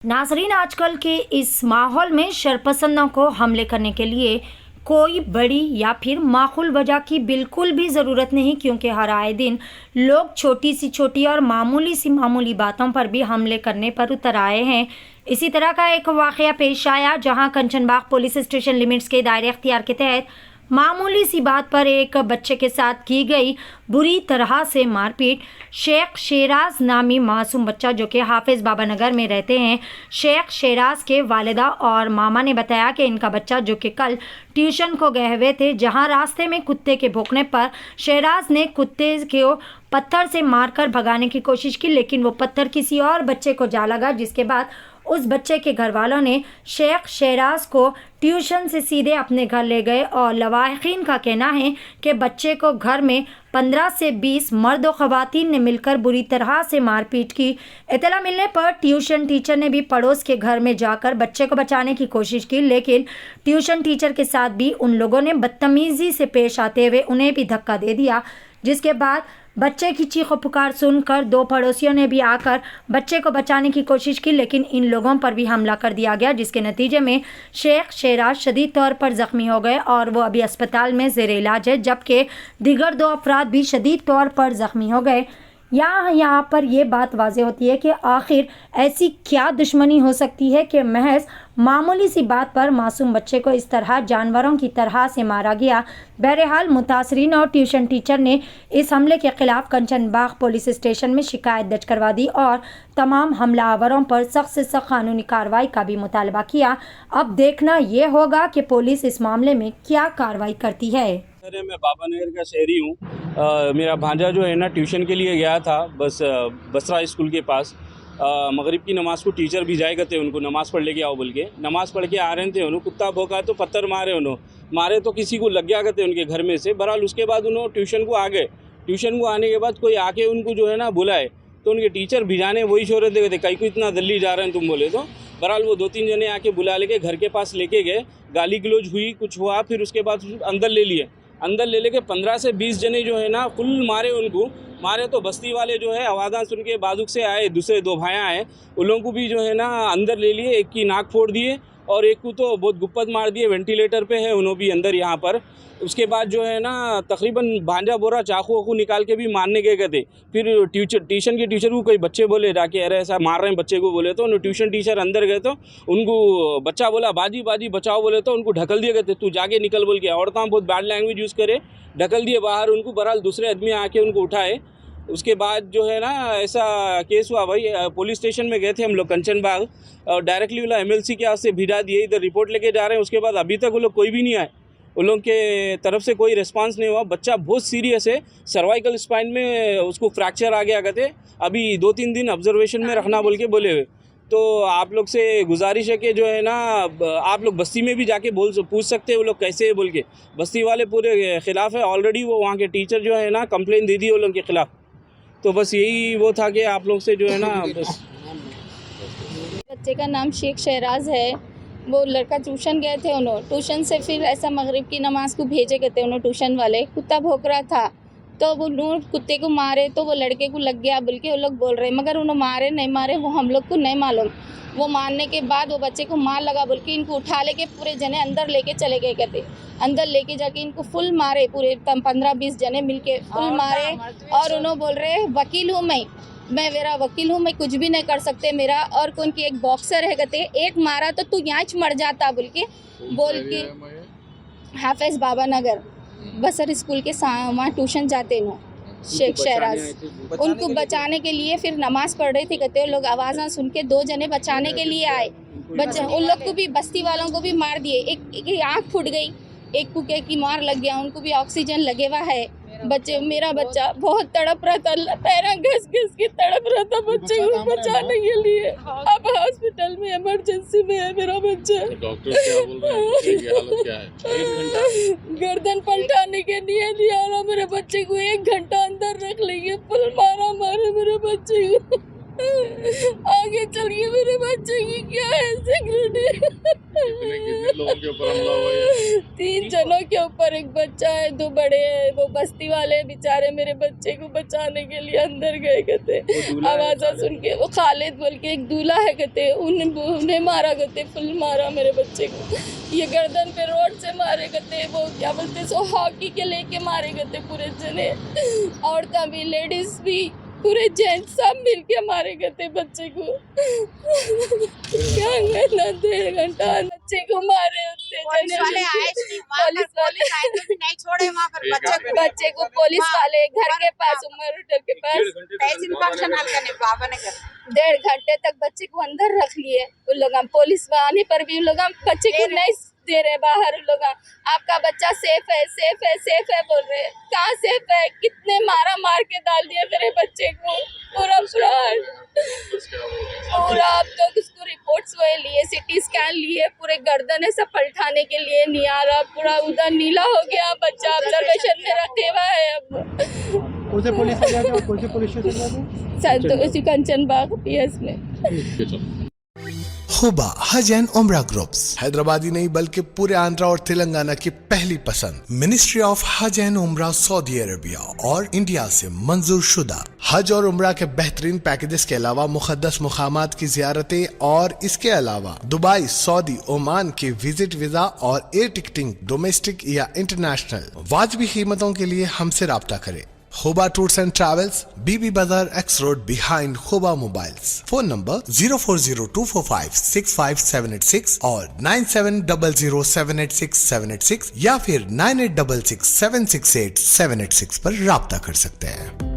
नाजरीन, आजकल के इस माहौल में शरपसंदों को हमले करने के लिए कोई बड़ी या फिर माकूल वजह की बिल्कुल भी ज़रूरत नहीं, क्योंकि हर आए दिन लोग छोटी सी छोटी और मामूली सी मामूली बातों पर भी हमले करने पर उतर आए हैं। इसी तरह का एक वाक़या पेश आया जहां कंचनबाग पुलिस स्टेशन लिमिट्स के दायरे अख्तियार के तहत मामूली सी बात पर एक बच्चे के साथ की गई बुरी तरह से मारपीट। शेख शेराज नामी मासूम बच्चा जो कि हाफिज बाबा नगर में रहते हैं, शेख शेराज के वालिदा और मामा ने बताया कि इनका बच्चा जो कि कल ट्यूशन को गए हुए थे, जहां रास्ते में कुत्ते के भौंकने पर शेराज ने कुत्ते को पत्थर से मारकर भगाने की कोशिश की, लेकिन वो पत्थर किसी और बच्चे को जा लगा, जिसके बाद उस बच्चे के घर वालों ने शेख शेराज को ट्यूशन से सीधे अपने घर ले गए। और लवाहिकीन का कहना है कि बच्चे को घर में 15 से 20 मर्द और ख़वातीन ने मिलकर बुरी तरह से मारपीट की। इत्तला मिलने पर ट्यूशन टीचर ने भी पड़ोस के घर में जाकर बच्चे को बचाने की कोशिश की, लेकिन ट्यूशन टीचर के साथ भी उन लोगों ने बदतमीज़ी से पेश आते हुए उन्हें भी धक्का दे दिया, जिसके बाद बच्चे की चीख पुकार सुनकर दो पड़ोसियों ने भी आकर बच्चे को बचाने की कोशिश की, लेकिन इन लोगों पर भी हमला कर दिया गया, जिसके नतीजे में शेख शेराज शदीद तौर पर ज़ख्मी हो गए और वो अभी अस्पताल में ज़ेर इलाज है, जबकि दीगर दो अफराद भी शदीद तौर पर ज़ख्मी हो गए। यहाँ पर ये बात वाज़ेह होती है कि आखिर ऐसी क्या दुश्मनी हो सकती है कि महज मामूली सी बात पर मासूम बच्चे को इस तरह जानवरों की तरह से मारा गया। बहरहाल मुतासरीन और ट्यूशन टीचर ने इस हमले के खिलाफ कंचनबाग पुलिस स्टेशन में शिकायत दर्ज करवा दी और तमाम हमलावरों पर सख्त से सख्त कानूनी कार्रवाई का भी मुतालबा किया। अब देखना ये होगा कि पुलिस इस मामले में क्या कार्रवाई करती है। अरे मैं बाबा नगर का शहरी हूँ। मेरा भांजा जो है ना ट्यूशन के लिए गया था बसरा स्कूल के पास। मगरिब की नमाज़ को टीचर भिजाए गए थे उनको, नमाज़ पढ़ लेके आओ बोल के। नमाज़ पढ़ के आ रहे थे, उन्होंने कुत्ता भौंका तो पत्थर मारे तो किसी को लग गया करते उनके घर में से। बहरहाल उसके बाद उन्होंने ट्यूशन को आ गए। ट्यूशन को आने के बाद कोई आके उनको जो है ना बुलाए तो उनके टीचर भिजाने वही शोर देते कहीं को इतना दिल्ली जा रहे हैं तुम बोले तो। बहरहाल वो 2-3 जने आके बुला लेके घर के पास लेके गए, गाली गलौज हुई, कुछ हुआ, फिर उसके बाद अंदर ले लिए। अंदर ले लेके 15 से 20 जने जो है ना फुल मारे उनको। मारे तो बस्ती वाले जो है आवाज़ सुन के बाजुक से आए, दूसरे 2 भाइयाँ आए, उन लोगों को भी जो है ना अंदर ले लिए। एक की नाक फोड़ दिए और एक को तो बहुत गुप्पत मार दिए, वेंटिलेटर पे है उन्होंने भी अंदर यहाँ पर। उसके बाद जो है ना तकरीबन भांजा बोरा चाकू वाकू निकाल के भी मारने गए थे। फिर ट्यूशन के टीचर को कोई बच्चे बोले जाके अरे ऐसा मार रहे हैं बच्चे को बोले, तो उन्होंने ट्यूशन टीचर अंदर गए तो उनको बच्चा बोला बाजी बाजी बचाओ बोले, तो उनको ढकल दिए गए थे, तू जाके निकल बोल के। औरतां बहुत बैड लैंग्वेज यूज़ करे, ढकल दिए बाहर उनको। बहरहाल दूसरे आदमी आके उनको उठाए। उसके बाद जो है ना ऐसा केस हुआ भाई, पुलिस स्टेशन में गए थे हम लोग कंचनबाग और डायरेक्टली वाला MLC के हाथ से भिजा दिए, इधर रिपोर्ट लेके जा रहे हैं। उसके बाद अभी तक वो लोग कोई भी नहीं आए, उन लोगों के तरफ से कोई रिस्पांस नहीं हुआ। बच्चा बहुत सीरियस है, सर्वाइकल स्पाइन में उसको फ्रैक्चर आ गया कहते, अभी 2-3 दिन ऑब्जर्वेशन में रखना बोल के बोले हुए। तो आप लोग से गुजारिश है कि जो है ना आप लोग बस्ती में भी जाके पूछ सकते हैं वो लोग कैसे है बोल के। बस्ती वाले पूरे खिलाफ है, ऑलरेडी वो वहाँ के टीचर जो है ना कंप्लेन दे दी वो लोगों के खिलाफ। तो बस यही वो था कि आप लोग से जो है ना बस। बच्चे का नाम शेख शेराज है। वो लड़का ट्यूशन गए थे, उन्होंने ट्यूशन से फिर ऐसा मगरिब की नमाज को भेजे गए थे उन्होंने ट्यूशन वाले। कुत्ता भौंक रहा था तो वो कुत्ते को मारे तो वो लड़के को लग गया बोल के वो लोग बोल रहे हैं, मगर उन्होंने मारे नहीं मारे वो हम लोग को नहीं मालूम। वो मारने के बाद वो बच्चे को मार लगा बोल के इनको उठा लेके पूरे जने अंदर लेके चले गए कहते। अंदर लेके जाके इनको फुल मारे, पूरे 15-20 जने मिलके फुल मारे। और उन्होंने बोल रहे वकील हूँ मैं मेरा वकील हूँ, मैं कुछ भी नहीं कर सकते मेरा। और कौन की एक बॉक्सर है कहते, एक मारा तो तू यहाँ मर जाता बोल के हाफिज बाबा नगर बसर स्कूल के वहाँ ट्यूशन जाते हैं शेख शेराज। उनको बचाने के लिए फिर नमाज पढ़ रहे थे कहते, लोग आवाज़ सुन के 2 जने बचाने के लिए आए। उन लोग को भी बस्ती वालों को भी मार दिए। एक आँख फूट गई, एक को की मार लग गया, उनको भी ऑक्सीजन लगे हुआ है। मेरा बच्चा बहुत तड़प रहा था, पैरा घस घस के तड़प रहा था बच्चे को बचाने के लिए। अब हॉस्पिटल में इमरजेंसी में है मेरा बच्चा। डॉक्टर क्या बोल रहे हैं, बच्चे की हालत क्या है? गर्दन पलटाने के लिए दिया रहा मेरे बच्चे को, 1 घंटा अंदर रख लेंगे, फुल मारे मेरे बच्चे को। आगे चलिए मेरे बच्चे की क्या है सिक्योरिटी। कितने लोगों के ऊपर हमला हुआ है? 3 जनों के ऊपर एक बच्चा है, 2 बड़े हैं। वो बस्ती वाले बेचारे मेरे बच्चे को बचाने के लिए अंदर गए कहते, आवाज़ सुन के। वो खालिद बोल के एक दूल्हा है कहते, उन्हें मारा कहते, फुल मारा मेरे बच्चे को। ये गर्दन पे रोड से मारे कहते, वो क्या बोलते सो हॉकी के लेके मारे कहते पूरे जने, औरतें भी, लेडीज भी, पूरे जेंट्स सब मिल के मारे गए थे बच्चे को। क्या करना, 1.5 घंटा बच्चे को मारे होते। पुलिस वाले आए नहीं छोड़े वहाँ पर बच्चे को पुलिस वाले घर के पास, उमर होटल के पास, तहसील फंक्शन हॉल का नहीं, बाबा ने कर 1.5 घंटे तक बच्चे को अंदर रख लिए उन लोग। पुलिस आने पर भी उन लोग बच्चे को नहीं दे रहे बाहर। उन लोग आपका बच्चा सेफ है, सेफ है, सेफ है बोल रहे। कहाँ सेफ है? कितने मारा मार के डाल दिया मेरे बच्चे को पूरा। अब तो उसको रिपोर्ट्स हुए लिए, CT स्कैन लिए, पूरे गर्दन है सब पलटाने के लिए नहीं आ रहा, पूरा उधर नीला हो गया बच्चा। ऑब्जर्वेशन में रखे हुआ है। अब कौन से पुलिस स्टेशन कंचन बाग PS में। हुबा हज एंड उम्रा ग्रुप्स हैदराबादी नहीं बल्कि पूरे आंध्रा और तेलंगाना की पहली पसंद। मिनिस्ट्री ऑफ हज एंड उम्रा सऊदी अरबिया और इंडिया से मंजूर शुदा। हज और उम्रा के बेहतरीन पैकेजेस के अलावा मुकद्दस मुकामात की जियारतें और इसके अलावा दुबई, सऊदी, ओमान के विजिट वीजा और एयर टिकटिंग डोमेस्टिक या इंटरनेशनल वाजिबी कीमतों के लिए हमसे राब्ता करें। Huba Tours and Travels, BB Bazar X Road behind Huba Mobiles. Phone number 0402456576 और 9700786786 या फिर 9866768786 पर राब्ता कर सकते हैं।